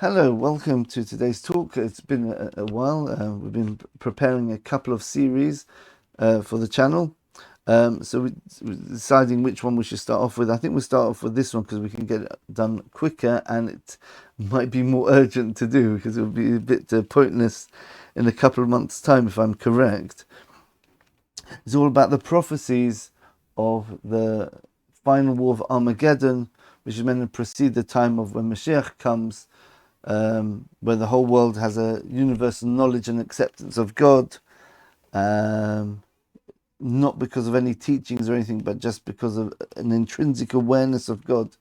Hello, welcome to today's talk. It's been a while. We've been preparing a couple of series for the channel. So we're deciding which one we should start off with. I think we'll start off with this one because we can get it done quicker and it might be more urgent to do because it would be a bit pointless in a couple of months' time if I'm correct. It's all about the prophecies of the final war of Armageddon, which is meant to precede the time of when Moshiach comes, where the whole world has a universal knowledge and acceptance of God, not because of any teachings or anything, but just because of an intrinsic awareness of God,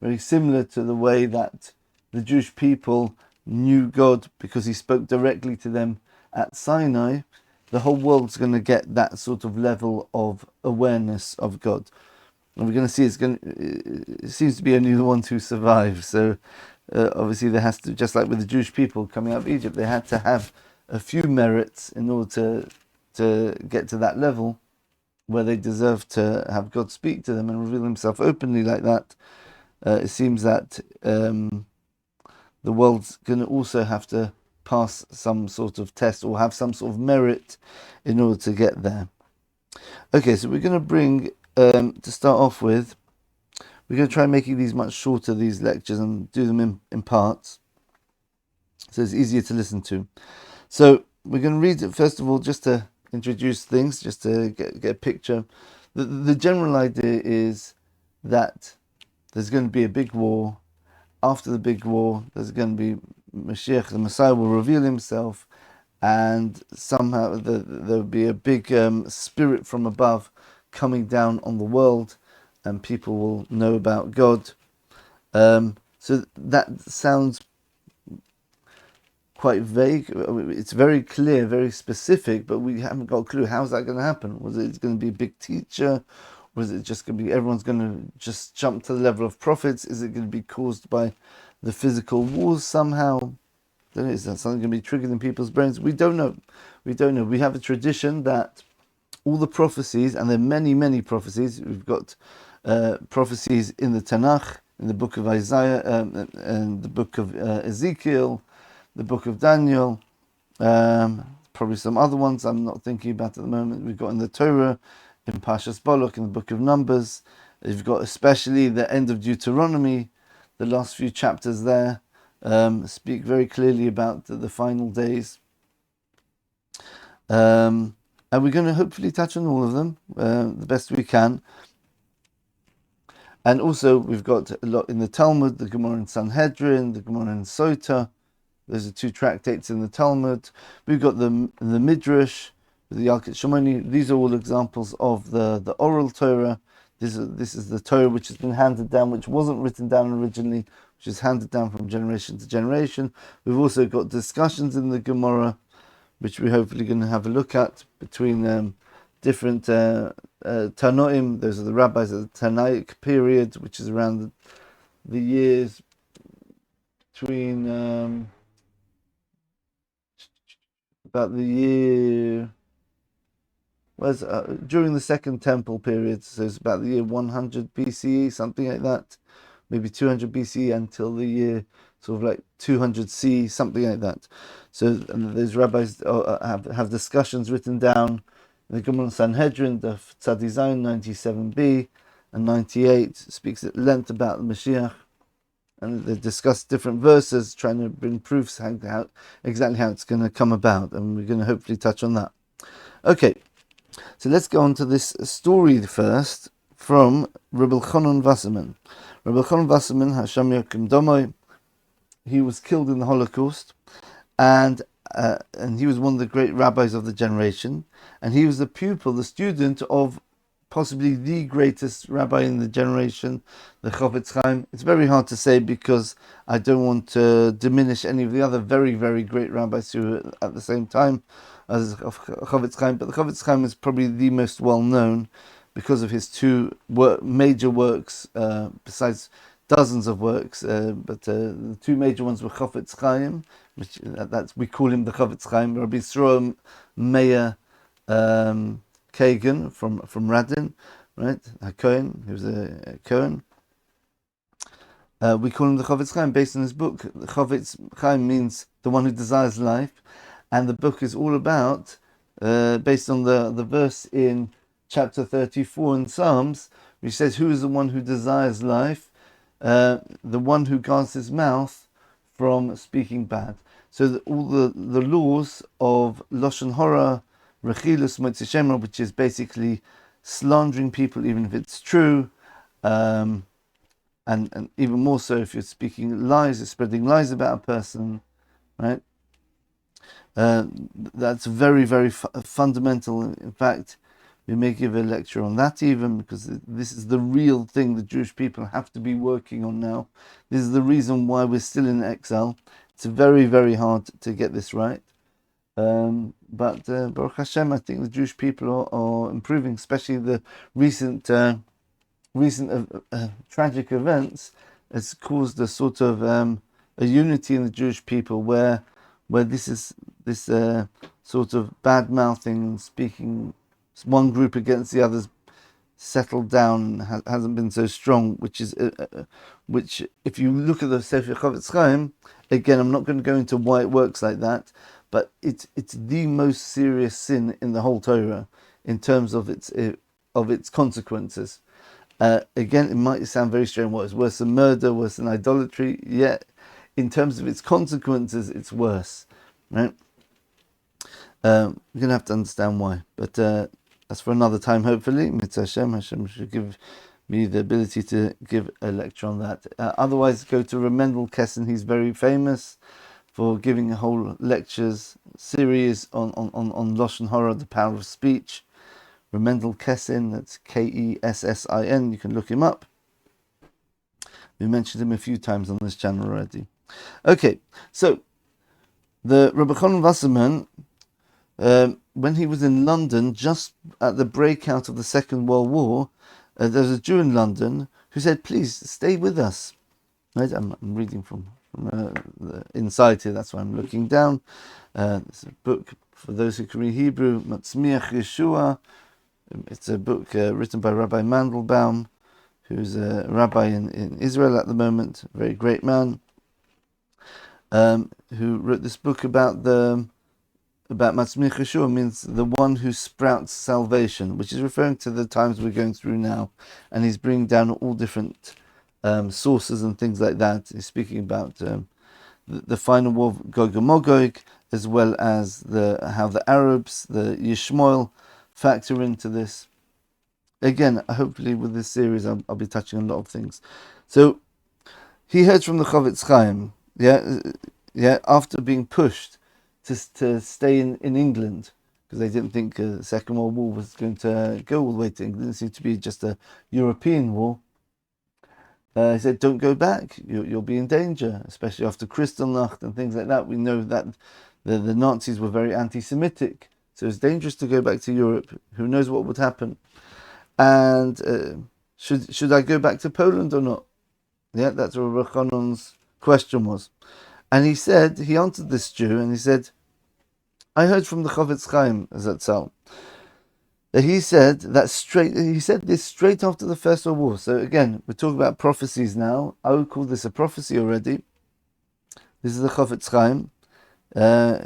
very similar to the way that the Jewish people knew God because he spoke directly to them at Sinai. The whole world's going to get that sort of level of awareness of God. And we're going to see it seems to be only the ones who survive. So obviously there has to, just like with the Jewish people coming out of Egypt, they had to have a few merits in order to get to that level where they deserve to have God speak to them and reveal himself openly like that. It seems that the world's going to also have to pass some sort of test or have some sort of merit in order to get there. Okay, so we're going to bring, to start off with, we're going to try making these much shorter, these lectures, and do them in parts, so it's easier to listen to. So we're going to read it, first of all, just to introduce things, just to get a picture. The general idea is that there's going to be a big war. After the big war, there's going to be Moshiach, the Messiah will reveal himself, and somehow there'll be a big spirit from above coming down on the world, and people will know about God. So that sounds quite vague. It's very clear, very specific, but we haven't got a clue. How's that going to happen? Was it going to be a big teacher? Was it just going to be everyone's going to just jump to the level of prophets? Is it going to be caused by the physical wars somehow? Is that something going to be triggered in people's brains? We don't know. We don't know. We have a tradition that all the prophecies, and there are many, many prophecies. We've got prophecies in the Tanakh, in the book of Isaiah, and the book of Ezekiel, the book of Daniel, probably some other ones I'm not thinking about at the moment. We've got in the Torah, in Parshas Balak, in the book of Numbers. You've got especially the end of Deuteronomy, the last few chapters there speak very clearly about the final days. And we're going to hopefully touch on all of them the best we can. And also we've got a lot in the Talmud, the Gemara in Sanhedrin, the Gemara in Sota. Those are two tractates in the Talmud. We've got the Midrash, the Yalkut Shimoni. These are all examples of the oral Torah. This is the Torah which has been handed down, which wasn't written down originally, which is handed down from generation to generation. We've also got discussions in the Gemara, which we're hopefully going to have a look at between different Tanoim. Those are the rabbis of the Tanaic period, which is around the years between about the year during the Second Temple period, so it's about the year 100 BCE, something like that, maybe 200 BCE until the year sort of like 200 CE, something like that. So those rabbis have discussions written down in the Gemara Sanhedrin, the Tzadi Zayin 97b and 98 speaks at length about the Moshiach, and they discuss different verses, trying to bring proofs how exactly how it's going to come about, and we're going to hopefully touch on that. Okay, so let's go on to this story first from Reb Elchonon Wasserman. Reb Elchonon Wasserman, Hashem Yokim Domoy, he was killed in the Holocaust, and he was one of the great rabbis of the generation, and he was the pupil, the student of possibly the greatest rabbi in the generation, the Chofetz Chaim. It's very hard to say because I don't want to diminish any of the other very, very great rabbis who were at the same time as Chofetz Chaim, but the Chofetz Chaim is probably the most well known because of his two major works, besides dozens of works, but the two major ones were Chofetz Chaim, which we call him the Chofetz Chaim, Rabbi Yisroel Meir Kagan from Radin, right? A Cohen, he was a Cohen. We call him the Chofetz Chaim based on his book. The Chofetz Chaim means the one who desires life, and the book is all about, based on the verse in chapter 34 in Psalms, which says, "Who is the one who desires life? The one who guards his mouth from speaking bad." So all the laws of Lashon Hora, Rechilus, Motzi Shemra, which is basically slandering people even if it's true, and even more so if you're speaking lies, spreading lies about a person, right? That's very, very fundamental. In fact, we may give a lecture on that even, because this is the real thing the Jewish people have to be working on now. This is the reason why we're still in exile. It's very, very hard to get this right. But Baruch Hashem, I think the Jewish people are improving, especially the recent tragic events has caused a sort of a unity in the Jewish people where this sort of bad mouthing and speaking one group against the others settled down, hasn't been so strong, which if you look at the Sefer Chofetz Chaim, again, I'm not going to go into why it works like that, but it's the most serious sin in the whole Torah in terms of its consequences. Again, it might sound very strange. What is worse than murder, worse than idolatry? Yet, in terms of its consequences, it's worse, right? We're going to have to understand why, but that's for another time, hopefully. Mitzvah Hashem should give me the ability to give a lecture on that. Otherwise, go to Reb Mendel Kessin. He's very famous for giving a whole lectures series on Lashon Hora, the power of speech. Reb Mendel Kessin, that's Kessin. You can look him up. We mentioned him a few times on this channel already. Okay, so the Reb Elchonon Wasserman, when he was in London, just at the breakout of the Second World War, there was a Jew in London who said, "Please stay with us." Right? I'm reading from the inside here, that's why I'm looking down. It's a book for those who can read Hebrew, Matzmiach Yeshua. It's a book written by Rabbi Mandelbaum, who's a rabbi in Israel at the moment, a very great man, who wrote this book about Matzmiach Yeshua, means the one who sprouts salvation, which is referring to the times we're going through now, and he's bringing down all different sources and things like that. He's speaking about the final war of Gog and Magog, as well as how the Arabs, the Yishmael, factor into this. Again, hopefully with this series I'll be touching on a lot of things. So he heard from the Chofetz Chaim, after being pushed to stay in England, because they didn't think the Second World War was going to go all the way to England. It seemed to be just a European war. He said, "Don't go back. You'll be in danger, especially after Kristallnacht and things like that." We know that the Nazis were very anti-Semitic, so it's dangerous to go back to Europe. Who knows what would happen? And should I go back to Poland or not? Yeah, that's what Reb Elchonon's question was. And he answered this Jew, and he said, "I heard from the Chofetz Chaim Zatzal that he said this straight after the First World War." So again, we're talking about prophecies now. I would call this a prophecy already. This is the Chofetz Chaim.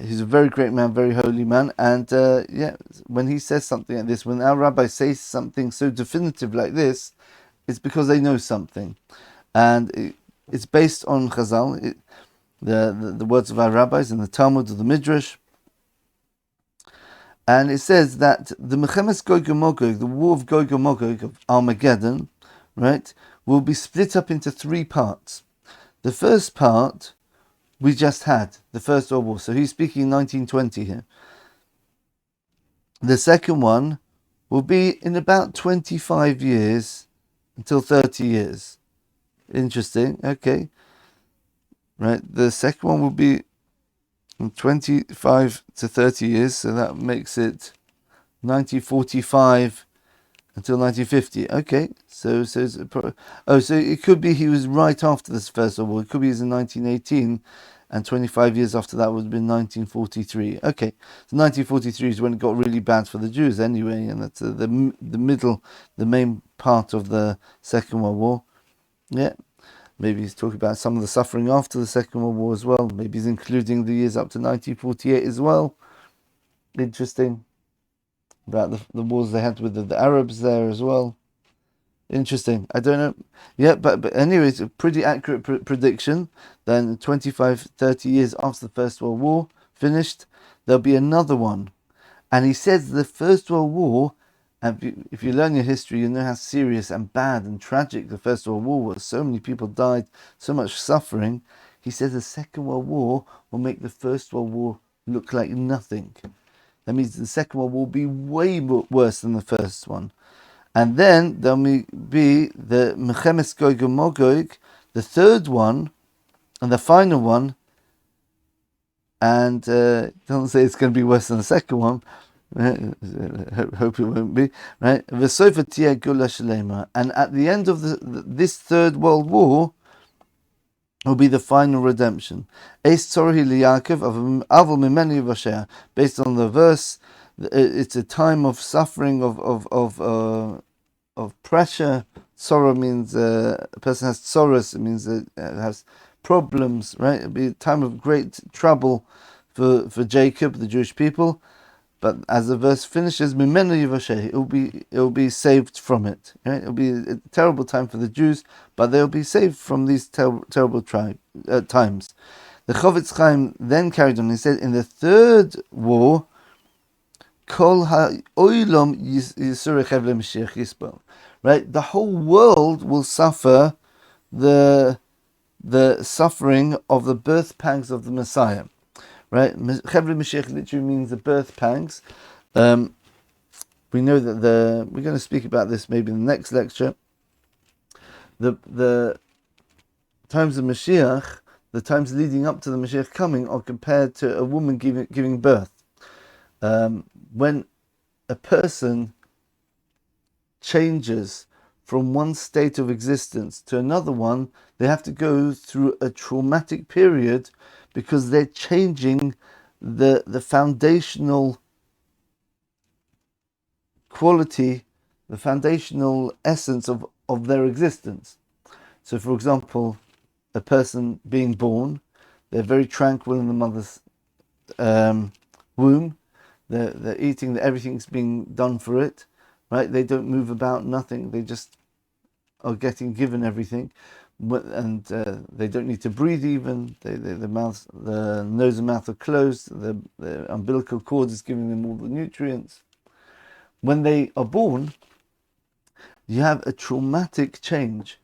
He's a very great man, very holy man, and when he says something like this, when our rabbi says something so definitive like this, it's because they know something, and it's based on Chazal, the words of our rabbis in the Talmud of the Midrash. And it says that the Mechemes Gog and Magog, the war of Gog and Magog, of Armageddon, right, will be split up into three parts. The first part we just had, the First World War. So he's speaking in 1920 here. The second one will be in about 25 years until 30 years. Interesting. Okay. Right. The second one will be from 25 to 30 years, so that makes it 1945 until 1950. Okay, so it could be he was right after this First World War. It could be he was in 1918, and 25 years after that would have been 1943. Okay, so 1943 is when it got really bad for the Jews anyway, and that's the main part of the Second World War. Yeah. Maybe he's talking about some of the suffering after the Second World War as well. Maybe he's including the years up to 1948 as well. Interesting. About the wars they had with the Arabs there as well. Interesting. I don't know. Yeah, but anyway, it's a pretty accurate prediction. Then 25, 30 years after the First World War finished, there'll be another one. And he says the First World War, and if you learn your history, you know how serious and bad and tragic the First World War was. So many people died, so much suffering. He says the Second World War will make the First World War look like nothing. That means the Second World War will be way worse than the first one. And then there'll be the Mechemes Gog and Magog, the third one, and the final one. And it doesn't say it's going to be worse than the second one. Hope it won't be. Right? And at the end of this Third World War will be the final redemption. Based on the verse, it's a time of suffering, of pressure. Sorrow means a person has sorrows. It means it has problems, right? It'll be a time of great trouble for Jacob, the Jewish people. But as the verse finishes, it'll be saved from it. Right? It'll be a terrible time for the Jews, but they'll be saved from these terrible times. The Chofetz Chaim then carried on. He said, in the third war, right? The whole world will suffer the suffering of the birth pangs of the Messiah. Right? Chevre Mashiach literally means the birth pangs. We know that we're going to speak about this maybe in the next lecture. The times of Moshiach, the times leading up to the Moshiach coming, are compared to a woman giving birth. When a person changes from one state of existence to another one, they have to go through a traumatic period because they're changing the foundational quality, the foundational essence of their existence. So, for example, a person being born, they're very tranquil in the mother's womb. They're eating, everything's being done for it, right? They don't move about, nothing. They just are getting given everything, and they don't need to breathe even. The nose and mouth are closed. The umbilical cord is giving them all the nutrients. When they are born, you have a traumatic change.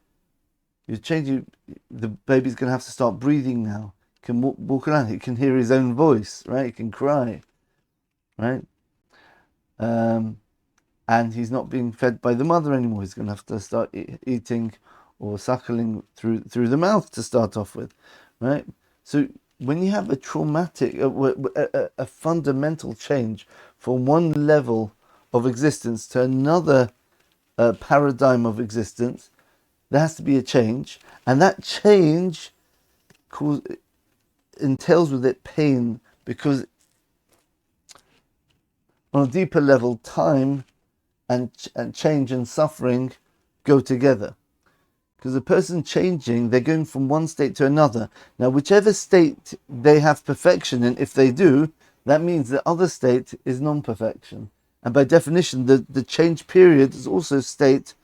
You're changing. The baby's going to have to start breathing now. He can walk around. He can hear his own voice, right? He can cry, right? And he's not being fed by the mother anymore. He's going to have to start eating or suckling through the mouth to start off with, right? So when you have a traumatic, a fundamental change from one level of existence to another paradigm of existence, there has to be a change, and that change entails with it pain, because on a deeper level, time and change and suffering go together. Because the person changing, they're going from one state to another. Now, whichever state they have perfection in, if they do, that means the other state is non-perfection. And by definition, the change period is also a state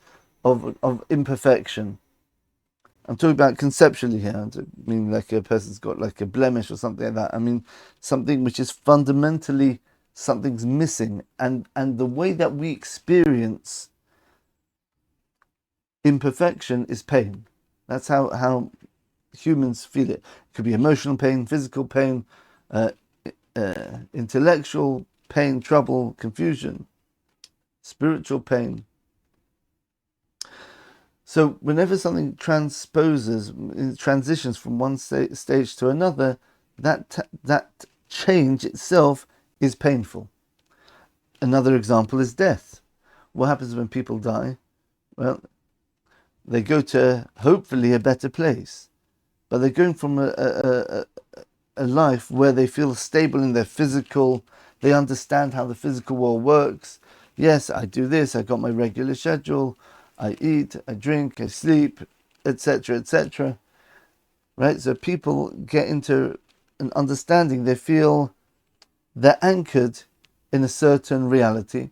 of imperfection. I'm talking about conceptually here. I don't mean like a person's got like a blemish or something like that. I mean something which is fundamentally, something's missing. And the way that we experience imperfection is pain. That's how humans feel it. It could be emotional pain, physical pain, intellectual pain, trouble, confusion, spiritual pain. So whenever something transitions from one stage to another, that change itself is painful. Another example is death. What happens when people die? Well, they go to hopefully a better place, but they're going from a life where they feel stable in their physical. They understand how the physical world works. Yes, I do this. I got my regular schedule. I eat, I drink, I sleep. etc., etc. Right? So people get into an understanding. They feel they're anchored in a certain reality,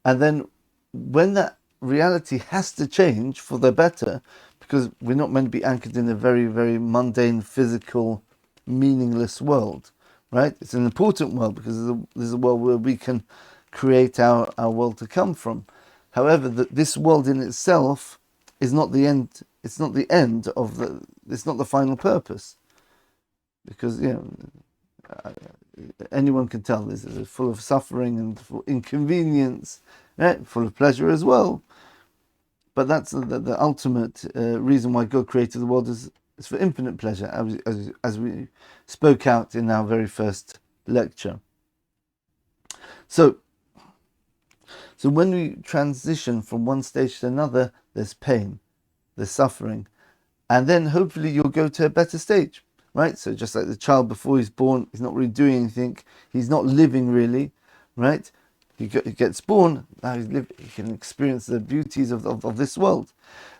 and then when that reality has to change for the better, because we're not meant to be anchored in a very, very mundane, physical, meaningless world, right? It's an important world because there's a world where we can create our world to come from. However, this world in itself is not the end. It's not the end of the. It's not the final purpose, because anyone can tell this is full of suffering and full of inconvenience, right? Full of pleasure as well. But that's the ultimate reason why God created the world is for infinite pleasure, as we spoke out in our very first lecture. So when we transition from one stage to another, there's pain, there's suffering, and then hopefully you'll go to a better stage, right? So just like the child before he's born, he's not really doing anything, he's not living really, right? He gets born, now he can experience the beauties of this world.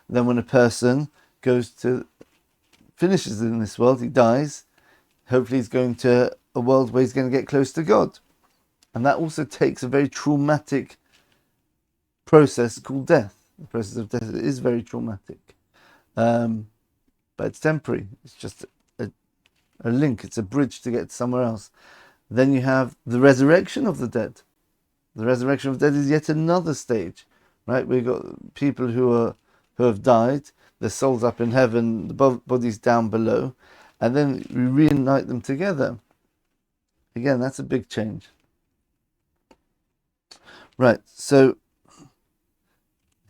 Then when a person finishes in this world, he dies, hopefully he's going to a world where he's going to get close to God. And that also takes a very traumatic process called death. The process of death is very traumatic. But it's temporary. It's just a link, it's a bridge to get somewhere else. Then you have the resurrection of the dead. The resurrection of the dead is yet another stage, right? We've got people who have died, their souls up in heaven, the bodies down below, and then we reunite them together. Again, that's a big change. Right, so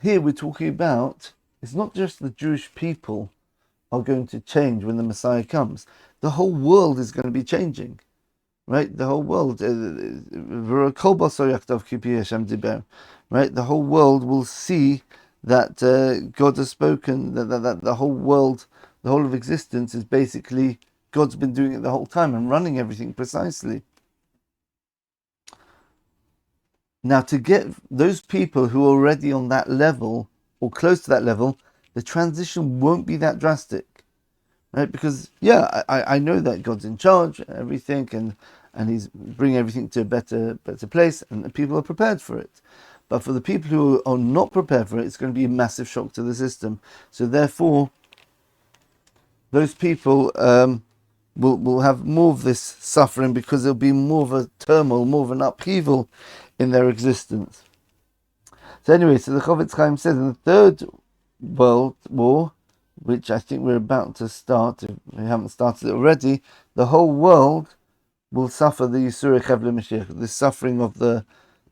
here we're talking about, it's not just the Jewish people are going to change when the Messiah comes. The whole world is going to be changing. Right, the whole world, right? The whole world will see that God has spoken. That the whole world, the whole of existence, is basically God's been doing it the whole time and running everything precisely. Now, to get those people who are already on that level or close to that level, the transition won't be that drastic. Right, because I know that God's in charge and everything, and He's bringing everything to a better place, and people are prepared for it. But for the people who are not prepared for it, it's going to be a massive shock to the system. So therefore, those people will have more of this suffering because there'll be more of a turmoil, more of an upheaval in their existence. So anyway, so the Chofetz Chaim says in the Third World War, which I think we're about to start, if we haven't started it already, the whole world will suffer the Yisur Chevle Mashiach, the suffering of the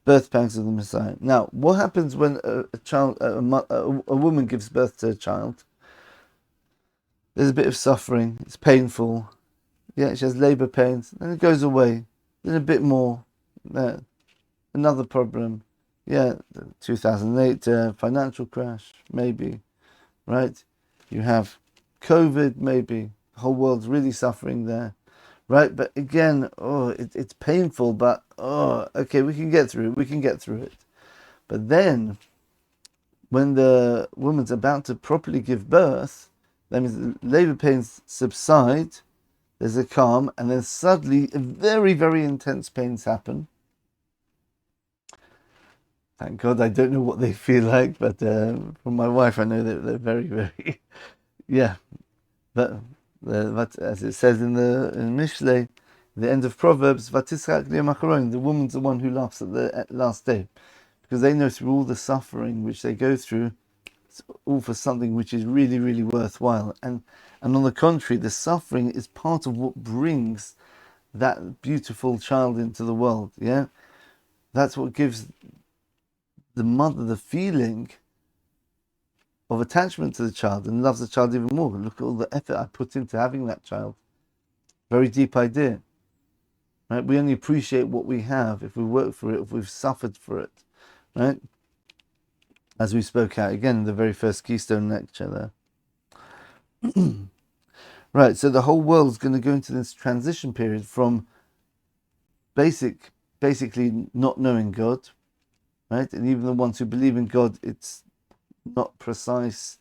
birth pangs of the Messiah. Now, what happens when a woman gives birth to a child? There's a bit of suffering, it's painful, she has labour pains, then it goes away, then a bit more, another problem, 2008 financial crash, maybe, right? You have COVID, maybe. The whole world's really suffering there, right? But again, it's painful, but okay, we can get through it. But then, when the woman's about to properly give birth, that means the labour pains subside, there's a calm, and then suddenly very, very intense pains happen. Thank God I don't know what they feel like, but from my wife I know that they're very, very... but as it says in Mishlei, the end of Proverbs, the woman's the one who laughs at the last day, because they know through all the suffering which they go through, it's all for something which is really, really worthwhile. And on the contrary, the suffering is part of what brings that beautiful child into the world. Yeah, that's what gives the mother the feeling of attachment to the child and loves the child even more. Look at all the effort I put into having that child. Very deep idea. Right? We only appreciate what we have if we work for it, if we've suffered for it. Right? As we spoke out again in the very first Keystone lecture there. Right, so the whole world's going to go into this transition period from basically not knowing God, right? And even the ones who believe in God, it's not precise.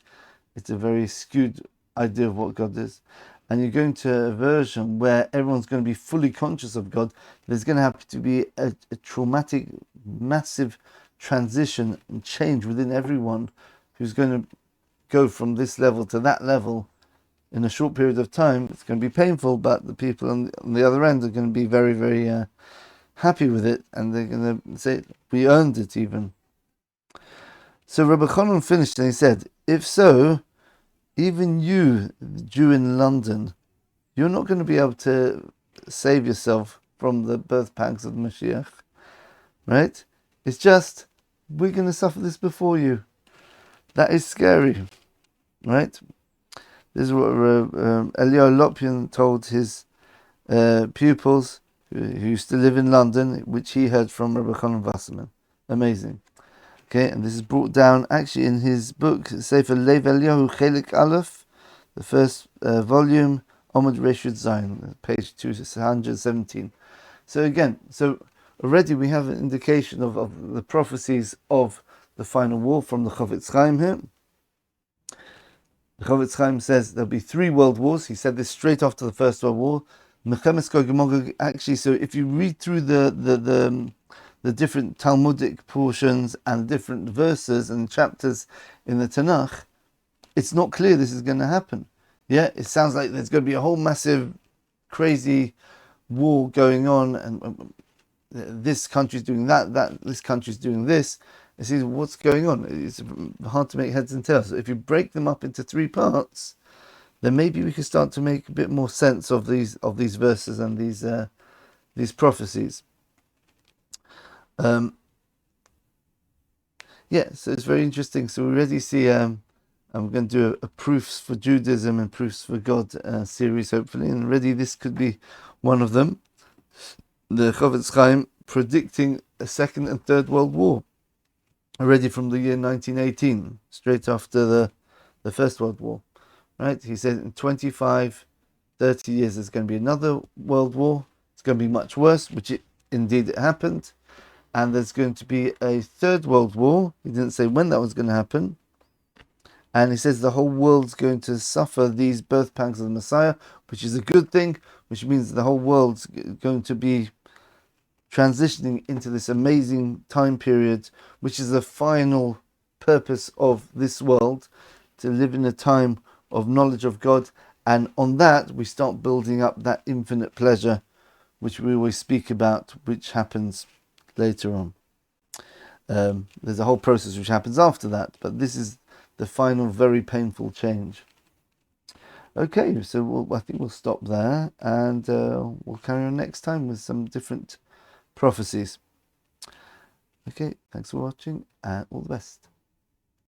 it's a very skewed idea of what God is. And you're going to a version where everyone's going to be fully conscious of God, there's going to have to be a traumatic, massive transition and change within everyone who's going to go from this level to that level in a short period of time. It's going to be painful, but the people on the other end are going to be very, very happy with it, and they're going to say, we earned it even. So Reb Elchonon finished and he said, if so, even you, the Jew in London, you're not going to be able to save yourself from the birth pangs of Moshiach, right? It's just, we're going to suffer this before you. That is scary, right? This is what Elio Lopian told his pupils who used to live in London, which he heard from Reb Elchonon Wasserman. Amazing. Okay, and this is brought down actually in his book, Sefer Lev Eliyahu Chelik Aleph, the first volume, Omid Reshut Zayin, page 217. So again, already we have an indication of the prophecies of the final war from the Chofetz Chaim here. The Chofetz Chaim says there'll be 3 world wars. He said this straight after the First World War. Gog and Magog, actually, so if you read through the different Talmudic portions and different verses and chapters in the Tanakh, it's not clear this is going to happen. Yeah, it sounds like there's going to be a whole massive, crazy war going on, and this country's doing that, this country's doing this. It says, what's going on? It's hard to make heads and tails. So if you break them up into 3 parts, then maybe we can start to make a bit more sense of these verses and these prophecies. So it's very interesting. So we already see. I'm going to do a proofs for Judaism and proofs for God series, hopefully, and already this could be one of them. The Chofetz Chaim predicting a 2nd and 3rd World War, already from the year 1918, straight after the First World War. Right? He said in 25, 30 years there's going to be another World War. It's going to be much worse, which indeed it happened. And there's going to be a 3rd World War. He didn't say when that was going to happen. And he says the whole world's going to suffer these birth pangs of the Messiah, which is a good thing, which means the whole world's going to be transitioning into this amazing time period, which is the final purpose of this world, to live in a time of knowledge of God. And on that, we start building up that infinite pleasure, which we always speak about, which happens later on. There's a whole process which happens after that, but this is the final, very painful change. Okay, so I think we'll stop there, and we'll carry on next time with some different prophecies. Okay, thanks for watching, and all the best.